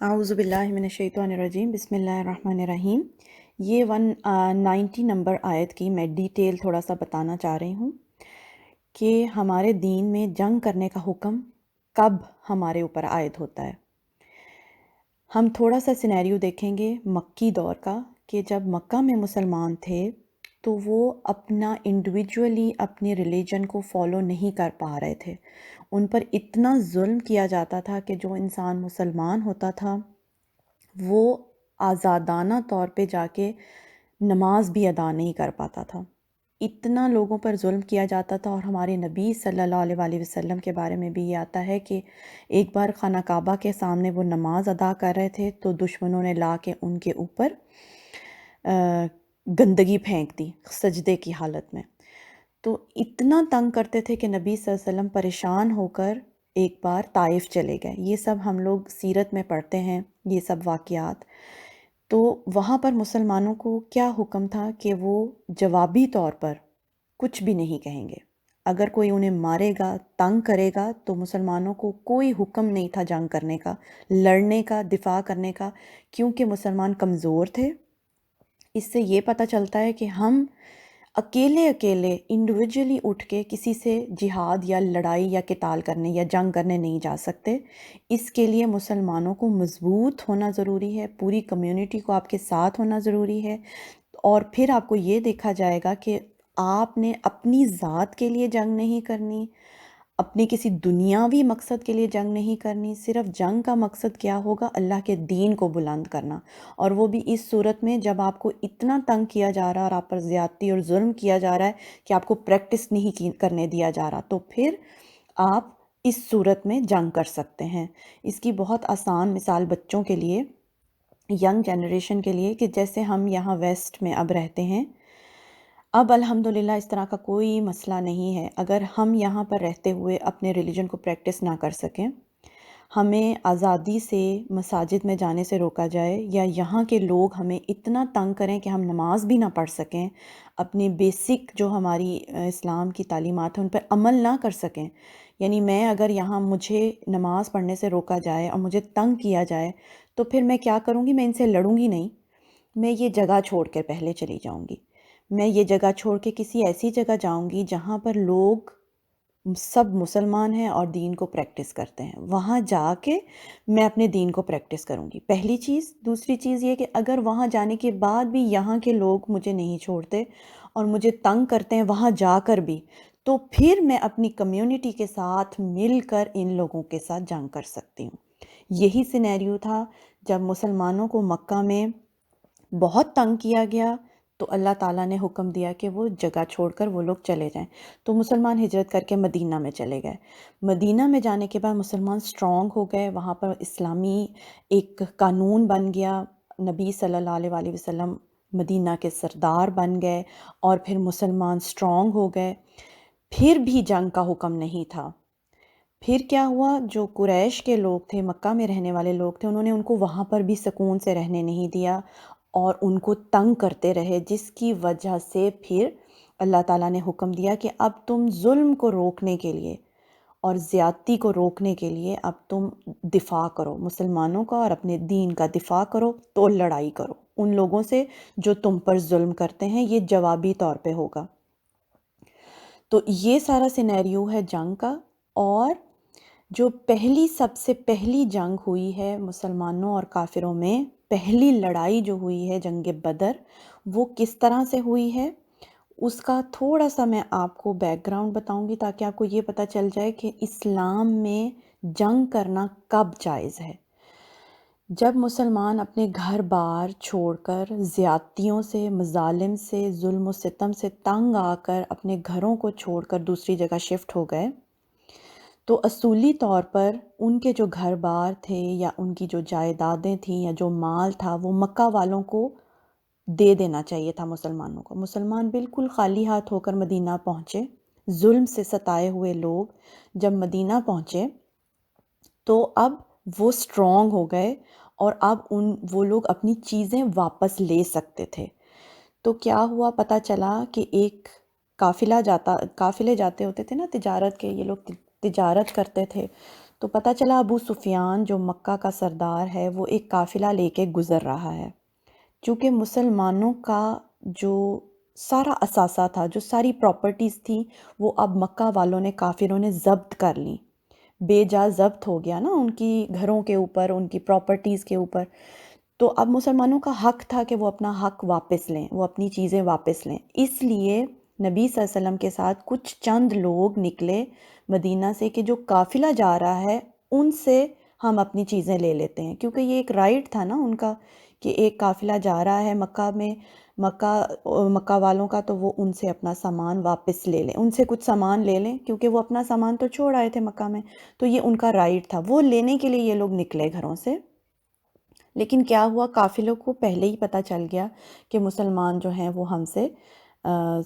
اعوذ باللہ من الشیطان الرجیم، بسم اللہ الرحمن الرحیم۔ یہ 190 نمبر آیت کی میں ڈیٹیل تھوڑا سا بتانا چاہ رہی ہوں کہ ہمارے دین میں جنگ کرنے کا حکم کب ہمارے اوپر عائد ہوتا ہے۔ ہم تھوڑا سا سینیریو دیکھیں گے مکی دور کا، کہ جب مکہ میں مسلمان تھے تو وہ اپنا انڈیویجولی اپنے ریلیجن کو فالو نہیں کر پا رہے تھے۔ ان پر اتنا ظلم کیا جاتا تھا کہ جو انسان مسلمان ہوتا تھا وہ آزادانہ طور پہ جا کے نماز بھی ادا نہیں کر پاتا تھا۔ اتنا لوگوں پر ظلم کیا جاتا تھا، اور ہمارے نبی صلی اللہ علیہ وآلہ وسلم کے بارے میں بھی یہ آتا ہے کہ ایک بار خانہ کعبہ کے سامنے وہ نماز ادا کر رہے تھے تو دشمنوں نے لا کے ان کے اوپر گندگی پھینک دی سجدے کی حالت میں۔ تو اتنا تنگ کرتے تھے کہ نبی صلی اللہ علیہ وسلم پریشان ہو کر ایک بار طائف چلے گئے۔ یہ سب ہم لوگ سیرت میں پڑھتے ہیں، یہ سب واقعات۔ تو وہاں پر مسلمانوں کو کیا حکم تھا کہ وہ جوابی طور پر کچھ بھی نہیں کہیں گے۔ اگر کوئی انہیں مارے گا، تنگ کرے گا، تو مسلمانوں کو کوئی حکم نہیں تھا جنگ کرنے کا، لڑنے کا، دفاع کرنے کا، کیونکہ مسلمان کمزور تھے۔ اس سے یہ پتہ چلتا ہے کہ ہم اکیلے انڈیویجولی اٹھ کے کسی سے جہاد یا لڑائی یا قتال کرنے یا جنگ کرنے نہیں جا سکتے۔ اس کے لیے مسلمانوں کو مضبوط ہونا ضروری ہے، پوری کمیونٹی کو آپ کے ساتھ ہونا ضروری ہے، اور پھر آپ کو یہ دیکھا جائے گا کہ آپ نے اپنی ذات کے لیے جنگ نہیں کرنی، اپنی کسی دنیاوی مقصد کے لیے جنگ نہیں کرنی۔ صرف جنگ کا مقصد کیا ہوگا؟ اللہ کے دین کو بلند کرنا، اور وہ بھی اس صورت میں جب آپ کو اتنا تنگ کیا جا رہا ہے اور آپ پر زیادتی اور ظلم کیا جا رہا ہے کہ آپ کو پریکٹس نہیں کرنے دیا جا رہا، تو پھر آپ اس صورت میں جنگ کر سکتے ہیں۔ اس کی بہت آسان مثال بچوں کے لیے، ینگ جنریشن کے لیے، کہ جیسے ہم یہاں ویسٹ میں اب رہتے ہیں، اب الحمدللہ اس طرح کا کوئی مسئلہ نہیں ہے۔ اگر ہم یہاں پر رہتے ہوئے اپنے ریلیجن کو پریکٹس نہ کر سکیں، ہمیں آزادی سے مساجد میں جانے سے روکا جائے، یا یہاں کے لوگ ہمیں اتنا تنگ کریں کہ ہم نماز بھی نہ پڑھ سکیں، اپنی بیسک جو ہماری اسلام کی تعلیمات ہیں ان پر عمل نہ کر سکیں، یعنی میں اگر یہاں مجھے نماز پڑھنے سے روکا جائے اور مجھے تنگ کیا جائے، تو پھر میں کیا کروں گی؟ میں ان سے لڑوں گی نہیں، میں یہ جگہ چھوڑ کر پہلے چلی جاؤں گی۔ میں یہ جگہ چھوڑ کے کسی ایسی جگہ جاؤں گی جہاں پر لوگ سب مسلمان ہیں اور دین کو پریکٹس کرتے ہیں، وہاں جا کے میں اپنے دین کو پریکٹس کروں گی، پہلی چیز۔ دوسری چیز یہ کہ اگر وہاں جانے کے بعد بھی یہاں کے لوگ مجھے نہیں چھوڑتے اور مجھے تنگ کرتے ہیں وہاں جا کر بھی، تو پھر میں اپنی کمیونٹی کے ساتھ مل کر ان لوگوں کے ساتھ جنگ کر سکتی ہوں۔ یہی سینیریو تھا جب مسلمانوں کو مکہ میں بہت تنگ کیا گیا، تو اللہ تعالیٰ نے حکم دیا کہ وہ جگہ چھوڑ کر وہ لوگ چلے جائیں۔ تو مسلمان ہجرت کر کے مدینہ میں چلے گئے۔ مدینہ میں جانے کے بعد مسلمان سٹرونگ ہو گئے، وہاں پر اسلامی ایک قانون بن گیا، نبی صلی اللہ علیہ وآلہ وسلم مدینہ کے سردار بن گئے، اور پھر مسلمان سٹرونگ ہو گئے۔ پھر بھی جنگ کا حکم نہیں تھا۔ پھر کیا ہوا؟ جو قریش کے لوگ تھے، مکہ میں رہنے والے لوگ تھے، انہوں نے ان کو وہاں پر بھی سکون سے رہنے نہیں دیا اور ان کو تنگ کرتے رہے، جس کی وجہ سے پھر اللہ تعالیٰ نے حکم دیا کہ اب تم ظلم کو روکنے کے لیے اور زیادتی کو روکنے کے لیے اب تم دفاع کرو مسلمانوں کا، اور اپنے دین کا دفاع کرو، تو لڑائی کرو ان لوگوں سے جو تم پر ظلم کرتے ہیں، یہ جوابی طور پہ ہوگا۔ تو یہ سارا سینیریو ہے جنگ کا۔ اور جو سب سے پہلی جنگ ہوئی ہے مسلمانوں اور کافروں میں، پہلی لڑائی جو ہوئی ہے جنگ بدر، وہ کس طرح سے ہوئی ہے اس کا تھوڑا سا میں آپ کو بیک گراؤنڈ بتاؤں گی، تاکہ آپ کو یہ پتہ چل جائے کہ اسلام میں جنگ کرنا کب جائز ہے۔ جب مسلمان اپنے گھر بار چھوڑ کر، زیادتیوں سے، مظالم سے، ظلم و ستم سے تنگ آ کر اپنے گھروں کو چھوڑ کر دوسری جگہ شفٹ ہو گئے، تو اصولی طور پر ان کے جو گھر بار تھے یا ان کی جو جائیدادیں تھیں یا جو مال تھا، وہ مکہ والوں کو دے دینا چاہیے تھا مسلمانوں کو۔ مسلمان بالکل خالی ہاتھ ہو کر مدینہ پہنچے۔ ظلم سے ستائے ہوئے لوگ جب مدینہ پہنچے تو اب وہ سٹرونگ ہو گئے، اور اب وہ لوگ اپنی چیزیں واپس لے سکتے تھے۔ تو کیا ہوا؟ پتہ چلا کہ ایک قافلے جاتے ہوتے تھے نا، تجارت کے، یہ لوگ تجارت کرتے تھے، تو پتہ چلا ابو سفیان جو مکہ کا سردار ہے وہ ایک قافلہ لے کے گزر رہا ہے، چونکہ مسلمانوں کا جو سارا اثاثہ تھا، جو ساری پراپرٹیز تھیں، وہ اب مکہ والوں نے، کافروں نے ضبط کر لیں، بے جا ضبط ہو گیا نا ان کی گھروں کے اوپر، ان کی پراپرٹیز کے اوپر۔ تو اب مسلمانوں کا حق تھا کہ وہ اپنا حق واپس لیں، وہ اپنی چیزیں واپس لیں۔ اس لیے نبی صلی اللہ علیہ وسلم کے ساتھ کچھ چند لوگ نکلے مدینہ سے کہ جو قافلہ جا رہا ہے ان سے ہم اپنی چیزیں لے لیتے ہیں، کیونکہ یہ ایک رائٹ تھا نا ان کا کہ ایک قافلہ جا رہا ہے مکہ میں، مکہ والوں کا، تو وہ ان سے اپنا سامان واپس لے لیں، ان سے کچھ سامان لے لیں، کیونکہ وہ اپنا سامان تو چھوڑ آئے تھے مکہ میں، تو یہ ان کا رائٹ تھا، وہ لینے کے لیے یہ لوگ نکلے گھروں سے۔ لیکن کیا ہوا، قافلوں کو پہلے ہی پتہ چل گیا کہ مسلمان جو ہیں وہ ہم سے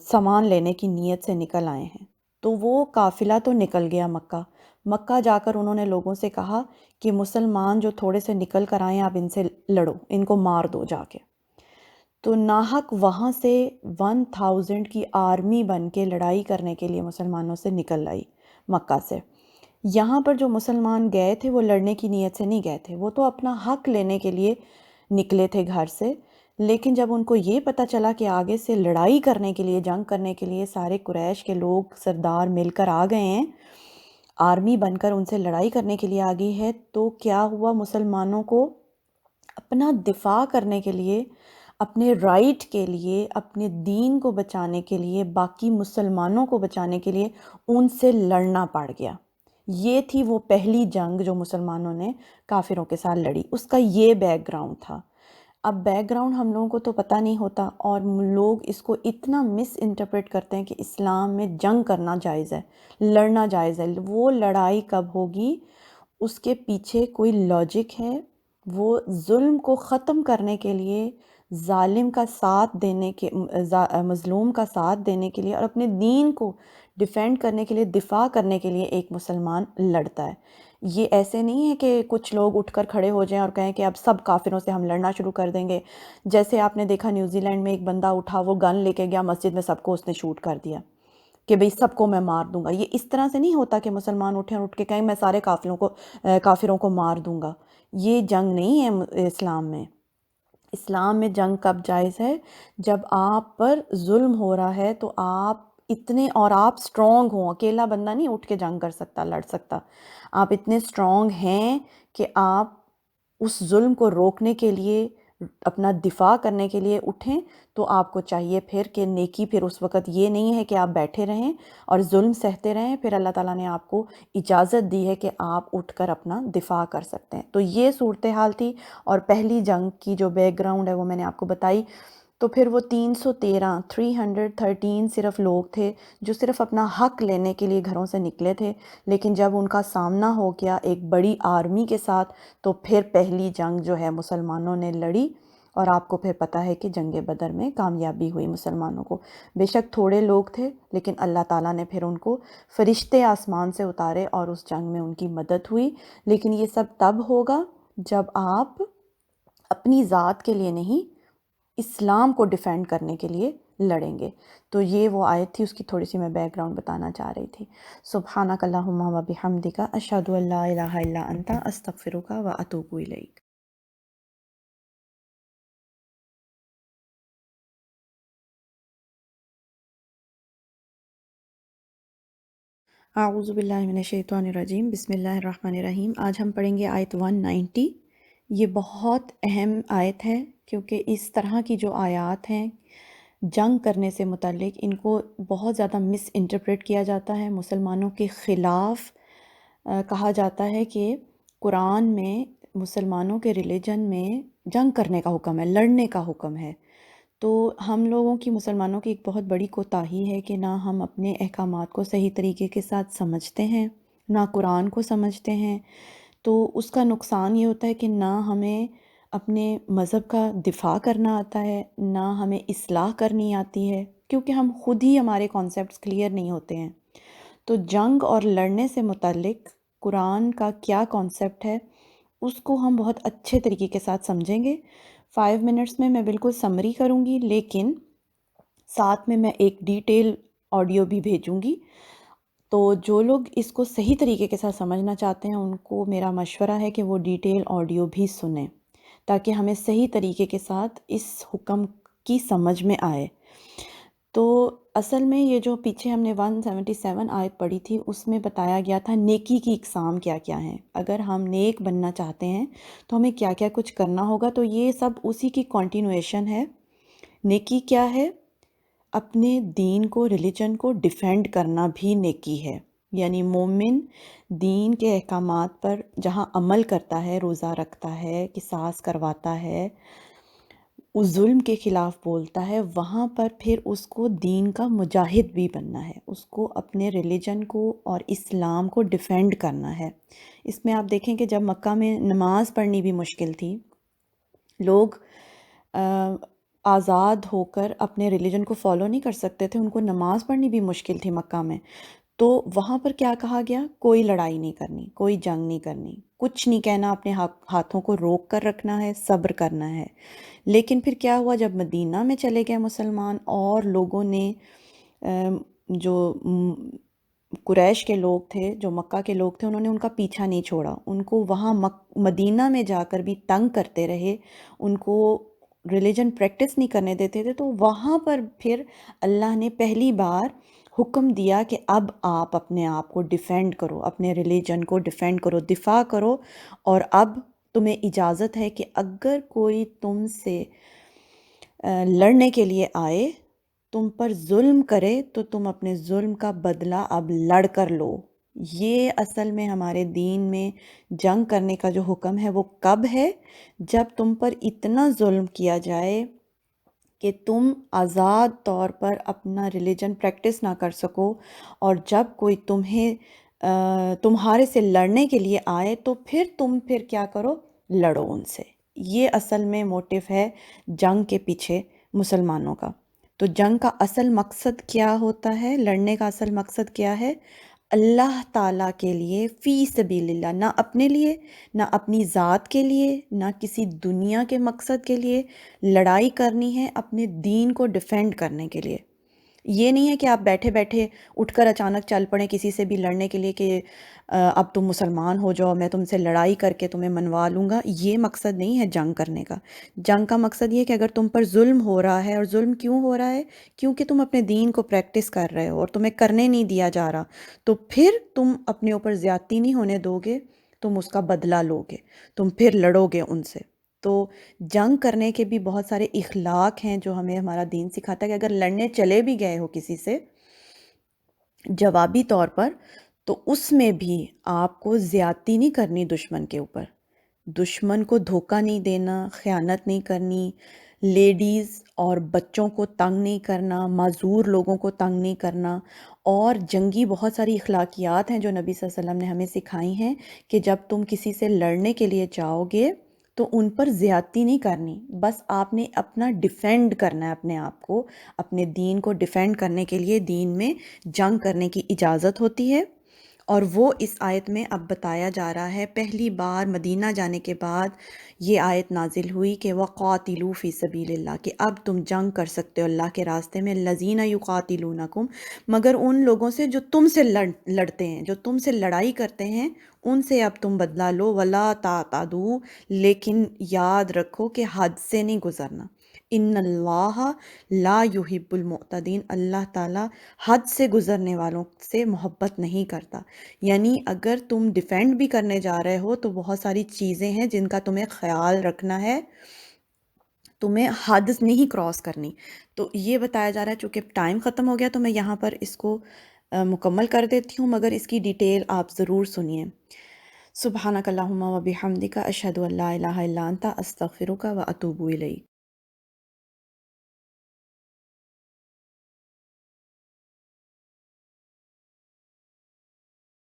سامان لینے کی نیت سے نکل آئے ہیں، تو وہ قافلہ تو نکل گیا مکہ۔ مکہ جا کر انہوں نے لوگوں سے کہا کہ مسلمان جو تھوڑے سے نکل کر آئیں آپ ان سے لڑو، ان کو مار دو جا کے۔ تو ناحق وہاں سے 1000 کی آرمی بن کے لڑائی کرنے کے لیے مسلمانوں سے نکل آئی مکہ سے۔ یہاں پر جو مسلمان گئے تھے وہ لڑنے کی نیت سے نہیں گئے تھے، وہ تو اپنا حق لینے کے لیے نکلے تھے گھر سے، لیکن جب ان کو یہ پتہ چلا کہ آگے سے لڑائی کرنے کے لیے، جنگ کرنے کے لیے سارے قریش کے لوگ سردار مل کر آ گئے ہیں، آرمی بن کر ان سے لڑائی کرنے کے لیے آ گئی ہے، تو کیا ہوا، مسلمانوں کو اپنا دفاع کرنے کے لیے، اپنے رائٹ کے لیے، اپنے دین کو بچانے کے لیے، باقی مسلمانوں کو بچانے کے لیے ان سے لڑنا پڑ گیا۔ یہ تھی وہ پہلی جنگ جو مسلمانوں نے کافروں کے ساتھ لڑی، اس کا یہ بیک گراؤنڈ تھا۔ اب بیک گراؤنڈ ہم لوگوں کو تو پتہ نہیں ہوتا، اور لوگ اس کو اتنا مس انٹرپریٹ کرتے ہیں کہ اسلام میں جنگ کرنا جائز ہے، لڑنا جائز ہے۔ وہ لڑائی کب ہوگی، اس کے پیچھے کوئی لاجک ہے، وہ ظلم کو ختم کرنے کے لیے، ظالم کا ساتھ دینے کے، مظلوم کا ساتھ دینے کے لیے، اور اپنے دین کو ڈیفینڈ کرنے کے لیے، دفاع کرنے کے لیے ایک مسلمان لڑتا ہے۔ یہ ایسے نہیں ہے کہ کچھ لوگ اٹھ کر کھڑے ہو جائیں اور کہیں کہ اب سب کافروں سے ہم لڑنا شروع کر دیں گے، جیسے آپ نے دیکھا نیوزی لینڈ میں ایک بندہ اٹھا، وہ گن لے کے گیا مسجد میں، سب کو اس نے شوٹ کر دیا کہ بھئی سب کو میں مار دوں گا۔ یہ اس طرح سے نہیں ہوتا کہ مسلمان اٹھیں اور اٹھ کے کہیں میں سارے کافروں کو مار دوں گا۔ یہ جنگ نہیں ہے اسلام میں۔ اسلام میں جنگ کب جائز ہے، جب آپ پر ظلم ہو رہا ہے تو آپ اتنے، اور آپ سٹرونگ ہوں، اکیلا بندہ نہیں اٹھ کے جنگ کر سکتا، لڑ سکتا، آپ اتنے سٹرونگ ہیں کہ آپ اس ظلم کو روکنے کے لیے، اپنا دفاع کرنے کے لیے اٹھیں، تو آپ کو چاہیے پھر کہ نیکی پھر اس وقت یہ نہیں ہے کہ آپ بیٹھے رہیں اور ظلم سہتے رہیں، پھر اللہ تعالیٰ نے آپ کو اجازت دی ہے کہ آپ اٹھ کر اپنا دفاع کر سکتے ہیں۔ تو یہ صورتحال تھی، اور پہلی جنگ کی جو بیک گراؤنڈ ہے وہ میں نے آپ کو بتائی۔ تو پھر وہ 313 صرف لوگ تھے جو صرف اپنا حق لینے کے لیے گھروں سے نکلے تھے، لیکن جب ان کا سامنا ہو گیا ایک بڑی آرمی کے ساتھ، تو پھر پہلی جنگ جو ہے مسلمانوں نے لڑی، اور آپ کو پھر پتہ ہے کہ جنگ بدر میں کامیابی ہوئی مسلمانوں کو۔ بے شک تھوڑے لوگ تھے، لیکن اللہ تعالیٰ نے پھر ان کو فرشتے آسمان سے اتارے اور اس جنگ میں ان کی مدد ہوئی۔ لیکن یہ سب تب ہوگا جب آپ اپنی ذات کے لیے نہیں، اسلام کو ڈیفینڈ کرنے کے لیے لڑیں گے۔ تو یہ وہ آیت تھی، اس کی تھوڑی سی میں بیک گراؤنڈ بتانا چاہ رہی تھی۔ سبحانک اللہم و بحمدک، اشہد ان لا الہ الا انت، استغفرک و اتوب الیک۔ اعوذ باللہ من الشیطان الرجیم، بسم اللہ الرحمن الرحیم۔ آج ہم پڑھیں گے آیت 190۔ یہ بہت اہم آیت ہے، کیونکہ اس طرح کی جو آیات ہیں جنگ کرنے سے متعلق، ان کو بہت زیادہ مس انٹرپریٹ کیا جاتا ہے، مسلمانوں کے خلاف کہا جاتا ہے کہ قرآن میں مسلمانوں کے ریلیجن میں جنگ کرنے کا حکم ہے، لڑنے کا حکم ہے۔ تو ہم لوگوں کی، مسلمانوں کی ایک بہت بڑی کوتاہی ہے کہ نہ ہم اپنے احکامات کو صحیح طریقے کے ساتھ سمجھتے ہیں، نہ قرآن کو سمجھتے ہیں۔ تو اس کا نقصان یہ ہوتا ہے کہ نہ ہمیں اپنے مذہب کا دفاع کرنا آتا ہے، نہ ہمیں اصلاح کرنی آتی ہے، کیونکہ ہم خود ہی، ہمارے کانسیپٹس کلیئر نہیں ہوتے ہیں۔ تو جنگ اور لڑنے سے متعلق قرآن کا کیا کانسیپٹ ہے، اس کو ہم بہت اچھے طریقے کے ساتھ سمجھیں گے۔ 5 منٹس میں بالکل سمری کروں گی، لیکن ساتھ میں ایک ڈیٹیل آڈیو بھی بھیجوں گی، تو جو لوگ اس کو صحیح طریقے کے ساتھ سمجھنا چاہتے ہیں ان کو میرا مشورہ ہے کہ وہ ڈیٹیل آڈیو بھی سنیں، تاکہ ہمیں صحیح طریقے کے ساتھ اس حکم کی سمجھ میں آئے۔ تو اصل میں یہ جو پیچھے ہم نے 177 آیت پڑھی تھی، اس میں بتایا گیا تھا نیکی کی اقسام کیا کیا ہیں۔ اگر ہم نیک بننا چاہتے ہیں تو ہمیں کیا کیا کچھ کرنا ہوگا، تو یہ سب اسی کی کنٹینویشن ہے۔ نیکی کیا ہے؟ اپنے دین کو، ریلیجن کو ڈیفینڈ کرنا بھی نیکی ہے۔ یعنی مومن دین کے احکامات پر جہاں عمل کرتا ہے، روزہ رکھتا ہے، قصاص کرواتا ہے، اس ظلم کے خلاف بولتا ہے، وہاں پر پھر اس کو دین کا مجاہد بھی بننا ہے، اس کو اپنے ریلیجن کو اور اسلام کو ڈیفینڈ کرنا ہے۔ اس میں آپ دیکھیں کہ جب مکہ میں نماز پڑھنی بھی مشکل تھی، لوگ آزاد ہو کر اپنے ریلیجن کو فالو نہیں کر سکتے تھے، ان کو نماز پڑھنی بھی مشکل تھی مکہ میں، تو وہاں پر کیا کہا گیا؟ کوئی لڑائی نہیں کرنی، کوئی جنگ نہیں کرنی، کچھ نہیں کہنا، اپنے ہاتھوں کو روک کر رکھنا ہے، صبر کرنا ہے۔ لیکن پھر کیا ہوا؟ جب مدینہ میں چلے گئے مسلمان اور لوگوں نے جو قریش کے لوگ تھے، جو مکہ کے لوگ تھے، انہوں نے ان کا پیچھا نہیں چھوڑا، ان کو وہاں مدینہ میں جا کر بھی تنگ کرتے رہے، ان کو ریلیجن پریکٹس نہیں کرنے دیتے تھے، تو وہاں پر پھر اللہ نے پہلی بار حکم دیا کہ اب آپ اپنے آپ کو ڈیفینڈ کرو، اپنے ریلیجن کو ڈیفینڈ کرو، دفاع کرو، اور اب تمہیں اجازت ہے کہ اگر کوئی تم سے لڑنے کے لیے آئے، تم پر ظلم کرے، تو تم اپنے ظلم کا بدلہ اب لڑ کر لو۔ یہ اصل میں ہمارے دین میں جنگ کرنے کا جو حکم ہے وہ کب ہے؟ جب تم پر اتنا ظلم کیا جائے کہ تم آزاد طور پر اپنا ریلیجن پریکٹس نہ کر سکو، اور جب کوئی تمہارے سے لڑنے کے لیے آئے تو پھر کیا کرو؟ لڑو ان سے۔ یہ اصل میں موٹیو ہے جنگ کے پیچھے مسلمانوں کا۔ تو جنگ کا اصل مقصد کیا ہوتا ہے؟ لڑنے کا اصل مقصد کیا ہے؟ اللہ تعالیٰ کے لیے، فی سبیل اللہ، نہ اپنے لیے، نہ اپنی ذات کے لیے، نہ کسی دنیا کے مقصد کے لیے لڑائی کرنی ہے، اپنے دین کو ڈیفینڈ کرنے کے لیے۔ یہ نہیں ہے کہ آپ بیٹھے بیٹھے اٹھ کر اچانک چل پڑیں کسی سے بھی لڑنے کے لیے کہ اب تم مسلمان ہو جاؤ، میں تم سے لڑائی کر کے تمہیں منوا لوں گا۔ یہ مقصد نہیں ہے جنگ کرنے کا۔ جنگ کا مقصد یہ ہے کہ اگر تم پر ظلم ہو رہا ہے، اور ظلم کیوں ہو رہا ہے؟ کیونکہ تم اپنے دین کو پریکٹس کر رہے ہو اور تمہیں کرنے نہیں دیا جا رہا، تو پھر تم اپنے اوپر زیادتی نہیں ہونے دو گے، تم اس کا بدلہ لو گے، تم پھر لڑو گے ان سے۔ تو جنگ کرنے کے بھی بہت سارے اخلاق ہیں جو ہمیں ہمارا دین سکھاتا ہے، کہ اگر لڑنے چلے بھی گئے ہو کسی سے جوابی طور پر، تو اس میں بھی آپ کو زیادتی نہیں کرنی دشمن کے اوپر، دشمن کو دھوکہ نہیں دینا، خیانت نہیں کرنی، لیڈیز اور بچوں کو تنگ نہیں کرنا، معذور لوگوں کو تنگ نہیں کرنا، اور جنگی بہت ساری اخلاقیات ہیں جو نبی صلی اللہ علیہ وسلم نے ہمیں سکھائی ہیں، کہ جب تم کسی سے لڑنے کے لیے جاؤ گے تو ان پر زیادتی نہیں کرنی، بس آپ نے اپنا ڈیفینڈ کرنا ہے، اپنے آپ کو، اپنے دین کو ڈیفینڈ کرنے کے لیے دین میں جنگ کرنے کی اجازت ہوتی ہے۔ اور وہ اس آیت میں اب بتایا جا رہا ہے۔ پہلی بار مدینہ جانے کے بعد یہ آیت نازل ہوئی کہ وَقَاتِلُوا فِي سَبِيلِ اللَّهِ، کہ اب تم جنگ کر سکتے ہو اللہ کے راستے میں، الَّذِينَ يُقَاتِلُونَكُمْ، مگر ان لوگوں سے جو تم سے لڑتے ہیں، جو تم سے لڑائی کرتے ہیں، ان سے اب تم بدلہ لو، وَلَا تَعْتَدُوا، لیکن یاد رکھو کہ حد سے نہیں گزرنا۔ ان اللہ لا یحب المعتدین، اللہ تعالیٰ حد سے گزرنے والوں سے محبت نہیں کرتا۔ یعنی اگر تم ڈیفینڈ بھی کرنے جا رہے ہو تو بہت ساری چیزیں ہیں جن کا تمہیں خیال رکھنا ہے، تمہیں حد نہیں کراس کرنی۔ تو یہ بتایا جا رہا ہے، چونکہ ٹائم ختم ہو گیا تو میں یہاں پر اس کو مکمل کر دیتی ہوں، مگر اس کی ڈیٹیل آپ ضرور سنیے۔ سبحانک اللہم و بحمدک، اشہد ان لا الہ الا انت، استغفرک و اتوب الیک۔